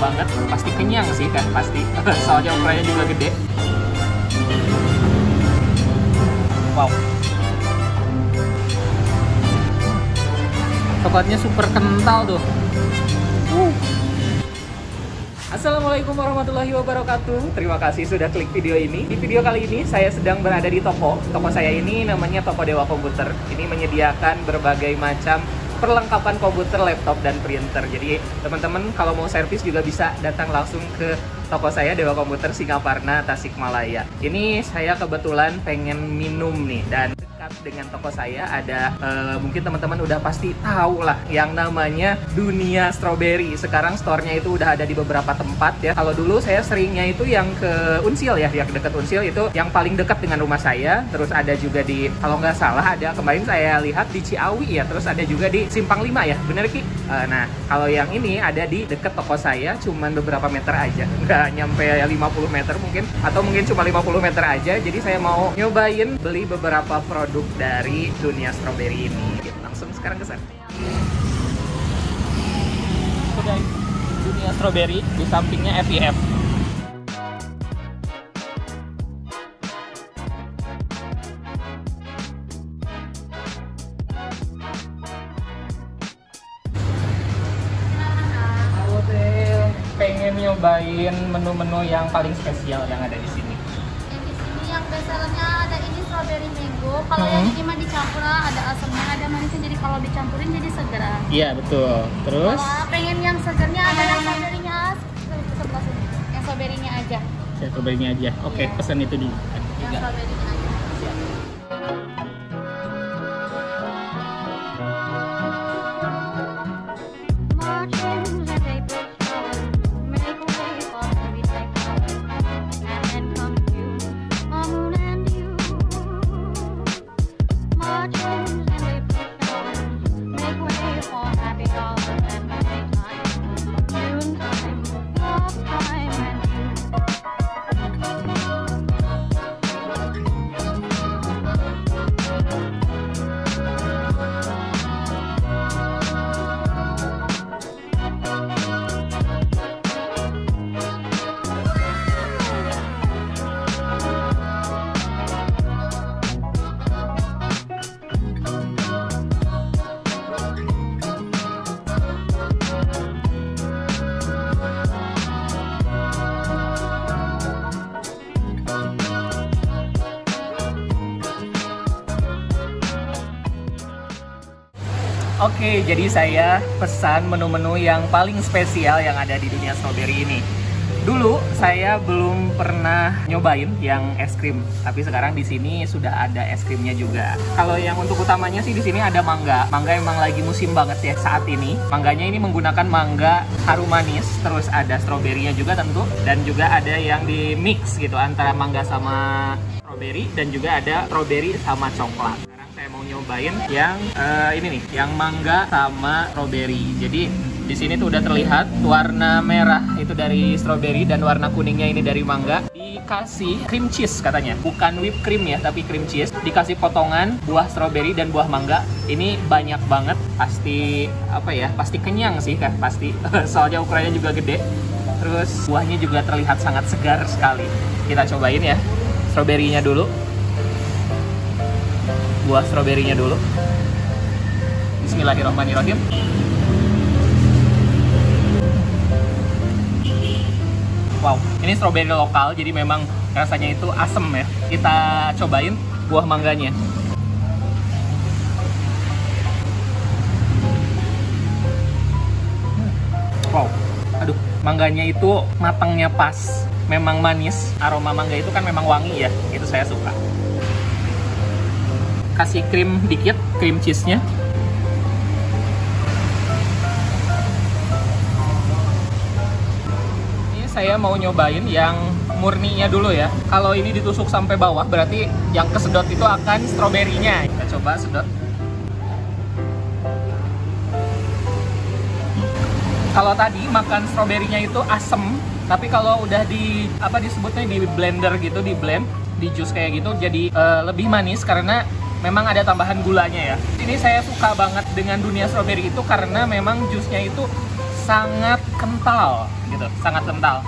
banget, pasti kenyang sih kan, pasti. Soalnya ukurannya juga gede. Wow. Coklatnya super kental tuh. Assalamualaikum warahmatullahi wabarakatuh. Terima kasih sudah klik video ini. Di video kali ini saya sedang berada di toko. Toko saya ini namanya Toko Dewa Komputer. Ini menyediakan berbagai macam perlengkapan komputer, laptop, dan printer. Jadi teman-teman kalau mau servis juga bisa datang langsung ke toko saya Dewa Komputer Singaparna, Tasikmalaya. Ini saya kebetulan pengen minum nih, dan dekat dengan toko saya ada mungkin teman-teman udah pasti tahu lah yang namanya Dunia Strawberry. Sekarang store-nya itu udah ada di beberapa tempat ya. Kalau dulu saya seringnya itu yang ke Unsil ya, yang dekat Unsil itu yang paling dekat dengan rumah saya. Terus ada juga di, kalau nggak salah ada kemarin saya lihat di Ciawi ya. Terus ada juga di Simpang 5 ya, bener Ki? Nah, kalau yang ini ada di dekat toko saya, cuman beberapa meter aja, nggak nyampe 50 meter mungkin, atau mungkin cuma 50 meter aja. Jadi saya mau nyobain beli beberapa produk dari Dunia Strawberry ini. Langsung sekarang ke sana. Sudah Dunia Strawberry, di sampingnya FIF. Pengen nyobain menu-menu yang paling spesial yang ada di sini. Yang di sini yang bestsellernya ada ini strawberry mango. Kalau yang ini mah dicampur, ada asamnya, ada manisnya. Jadi kalau dicampurin jadi segar. Iya betul. Terus? Kalau pengen yang segarnya ada yang strawberry-nya sebelah sini. Yang strawberry-nya aja. Strawberry-nya aja. Oke, Iya. pesan itu dulu. Yang strawberry-nya aja. Oke, jadi saya pesan menu-menu yang paling spesial yang ada di Dunia Strawberry ini. Dulu saya belum pernah nyobain yang es krim, tapi sekarang di sini sudah ada es krimnya juga. Kalau yang untuk utamanya sih di sini ada mangga. Mangga emang lagi musim banget ya saat ini. Mangganya ini menggunakan mangga harum manis, terus ada stroberinya juga tentu, dan juga ada yang di mix gitu antara mangga sama strawberry, dan juga ada strawberry sama coklat. Saya mau nyobain yang ini nih, yang mangga sama strawberry. Jadi di sini tuh udah terlihat warna merah itu dari strawberry dan warna kuningnya ini dari mangga. Dikasih cream cheese katanya, bukan whipped cream ya, tapi cream cheese. Dikasih potongan buah strawberry dan buah mangga. Ini banyak banget, pasti apa ya? Pasti kenyang sih kan, pasti. Soalnya ukurannya juga gede. Terus buahnya juga terlihat sangat segar sekali. Kita cobain ya, strawberry-nya dulu. Buah stroberinya dulu. Bismillahirrahmanirrahim. Wow, ini stroberi lokal, jadi memang rasanya itu asem ya. Kita cobain buah mangganya. Wow, aduh, mangganya itu matangnya pas. Memang manis, aroma mangga itu kan memang wangi ya, itu saya suka. Kasih krim dikit, krim cheese-nya. Ini saya mau nyobain yang murninya dulu ya. Kalau ini ditusuk sampai bawah, berarti yang kesedot itu akan stroberinya. Kita coba sedot. Kalau tadi makan stroberinya itu asem, tapi kalau udah di disebutnya di blender gitu, di blend, di jus kayak gitu, jadi lebih manis karena memang ada tambahan gulanya ya. Ini saya suka banget dengan Dunia Strawberry itu karena memang jusnya itu sangat kental gitu, sangat kental.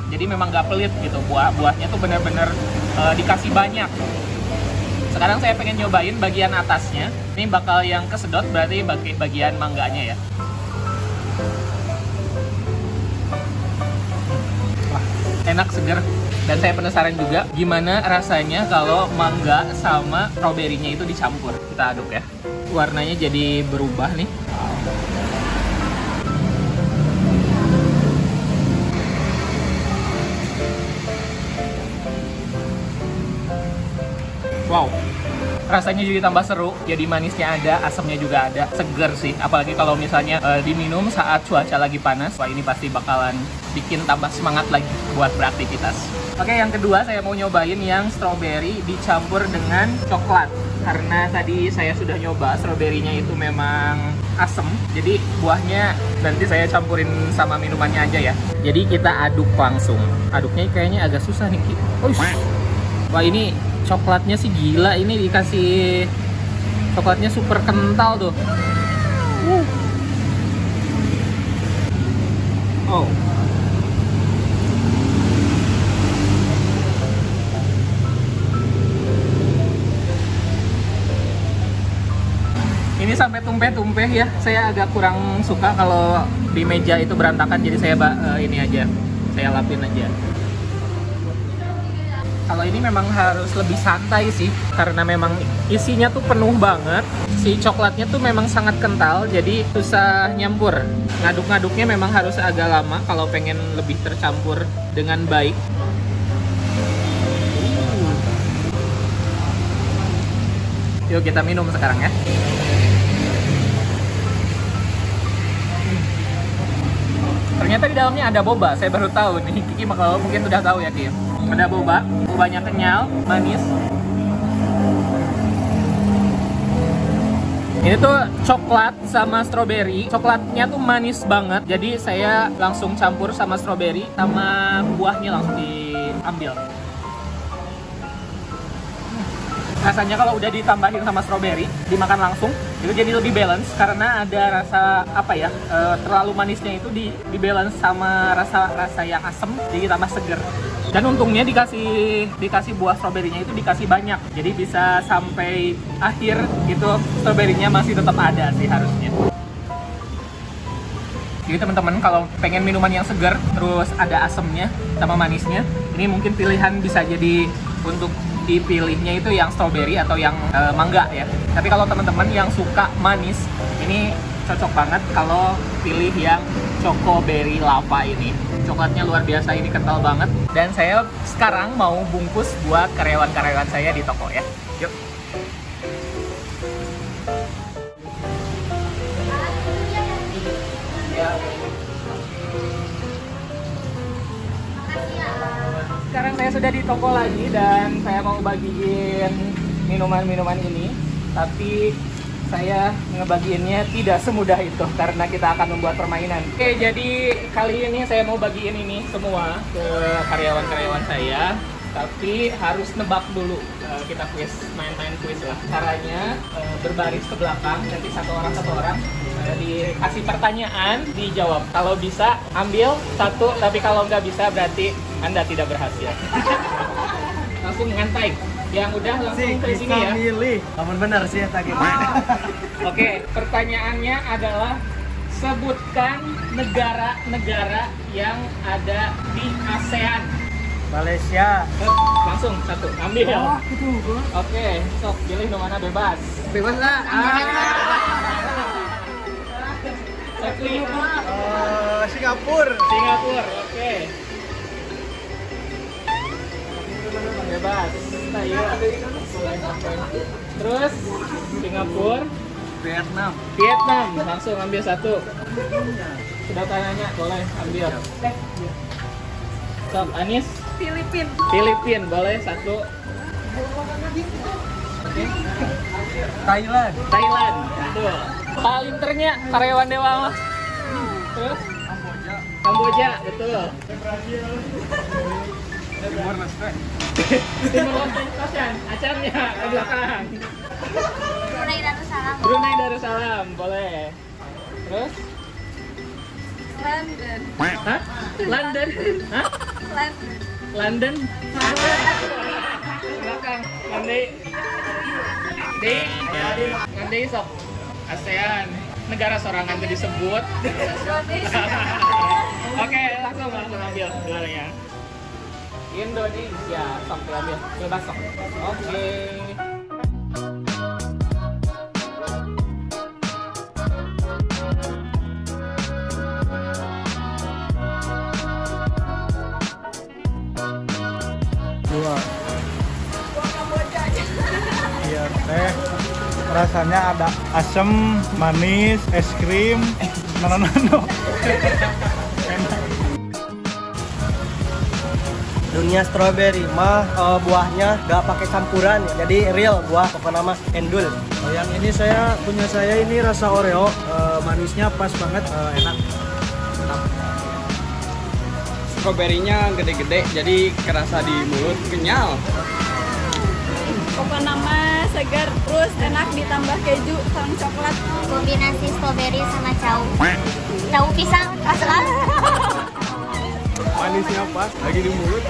Jadi memang nggak pelit gitu, buahnya tuh bener-bener dikasih banyak. Sekarang saya pengen nyobain bagian atasnya. Ini bakal yang kesedot, berarti bagian mangganya ya. Wah, enak, seger. Dan saya penasaran juga gimana rasanya kalau mangga sama stroberinya itu dicampur. Kita aduk ya. Warnanya jadi berubah nih. Wow, rasanya jadi tambah seru, jadi manisnya ada, asamnya juga ada, seger sih. Apalagi kalau misalnya diminum saat cuaca lagi panas, wah ini pasti bakalan bikin tambah semangat lagi buat beraktivitas. Oke, yang kedua saya mau nyobain yang strawberry dicampur dengan coklat. Karena tadi saya sudah nyoba, stroberinya itu memang asem, jadi buahnya nanti saya campurin sama minumannya aja ya. Jadi kita aduk langsung. Aduknya kayaknya agak susah nih, Ki. Wah, ini coklatnya sih gila, ini dikasih coklatnya super kental tuh. Oh. Ini sampai tumpeh-tumpeh ya. Saya agak kurang suka kalau di meja itu berantakan, jadi saya ini aja. Saya lapin aja. Kalau ini memang harus lebih santai sih, karena memang isinya tuh penuh banget. Si coklatnya tuh memang sangat kental, jadi susah nyampur. Ngaduk-ngaduknya memang harus agak lama kalau pengen lebih tercampur dengan baik. Yuk kita minum sekarang ya. Ternyata di dalamnya ada boba, saya baru tahu nih. Kiki mungkin sudah tahu ya, Ki. Ada bobanya kenyal, manis. Ini tuh coklat sama stroberi. Coklatnya tuh manis banget, jadi saya langsung campur sama stroberi, sama buahnya langsung diambil. Rasanya kalau udah ditambahin sama stroberi, dimakan langsung, itu jadi lebih balance karena ada rasa apa ya, terlalu manisnya itu di-balance sama rasa yang asem, jadi tambah seger. Dan untungnya dikasih buah stroberinya itu dikasih banyak, jadi bisa sampai akhir itu stroberinya masih tetap ada sih harusnya. Jadi teman-teman kalau pengen minuman yang segar terus ada asemnya sama manisnya, ini mungkin pilihan bisa jadi untuk dipilihnya itu yang strawberry atau yang mangga ya. Tapi kalau teman-teman yang suka manis, ini cocok banget kalau pilih yang chocoberry lava ini. Coklatnya luar biasa, ini kental banget. Dan saya sekarang mau bungkus buat karyawan-karyawan saya di toko ya. Yuk. Sekarang saya sudah di toko lagi dan saya mau bagiin minuman-minuman ini, tapi saya ngebagiinnya tidak semudah itu karena kita akan membuat permainan. Oke, jadi kali ini saya mau bagiin ini semua ke karyawan-karyawan saya, tapi harus nebak dulu. Kita quiz, main-main quiz lah. Caranya berbaris ke belakang, nanti satu orang dikasih pertanyaan, dijawab. Kalau bisa ambil satu, tapi kalau nggak bisa berarti Anda tidak berhasil. Langsung ngantai. Yang udah langsung ke sini ya. Milih. Namun benar sih ya tadi. Oke, pertanyaannya adalah sebutkan negara-negara yang ada di ASEAN. Malaysia. Langsung satu, ambil. Oke, sok pilih mana bebas. Bebas lah. Singapura. Singapura, oke. Bebas. Terus Singapura, Vietnam, langsung ambil satu. Sudah tanya, boleh ambil. Sok, Anis. Filipin, boleh satu. Thailand. Satu. Paling ternya karyawan Dewa mah. Terus Kamboja, betul. Timur Leste. Acaranya ke belakang. Brunei Darussalam. Brunei Darussalam, boleh. Terus London. Hah? London? Hah? London. London? Belakang. Nanti. Nanti sok. ASEAN. Negara sorangan tadi disebut. Oke, langsung ambil gelarnya. Indonesia, sok diambil. Bebas sok. Oke. Dua. Iya teh. Rasanya ada asam, manis, es krim, nano. Dunia strawberry mah buahnya gak pakai campuran, jadi real buah, pokoknya mas endul. Yang ini punya saya ini rasa Oreo, manisnya pas banget, enak. Stroberinya gede-gede jadi kerasa di mulut, kenyal. Pokoknya mah segar, terus enak ditambah keju sama coklat. Kombinasi strawberry sama cau pisang asal. Manisnya pas, lagi di mulut.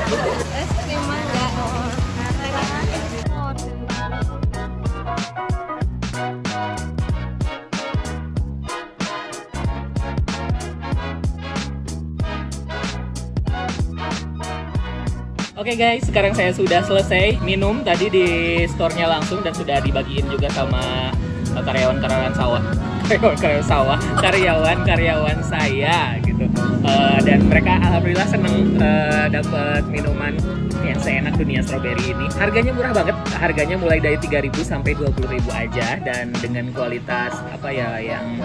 Es krim mangga. Oke guys, sekarang saya sudah selesai minum tadi di store-nya langsung dan sudah dibagiin juga sama karyawan-karyawan saya gitu. Dan mereka alhamdulillah seneng dapat minuman yang seenak dunia strawberry ini. Harganya murah banget, harganya mulai dari 3.000 sampai 20.000 aja, dan dengan kualitas yang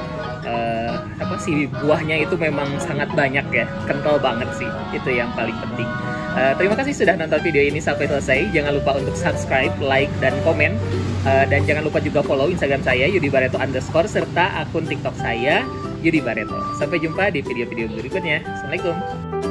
buahnya itu memang sangat banyak ya, kental banget sih, itu yang paling penting. Terima kasih sudah nonton video ini sampai selesai. Jangan lupa untuk subscribe, like, dan komen. Dan jangan lupa juga follow Instagram saya @yudibareto_ serta akun TikTok saya Yudi Bareto. Sampai jumpa di video-video berikutnya. Assalamualaikum.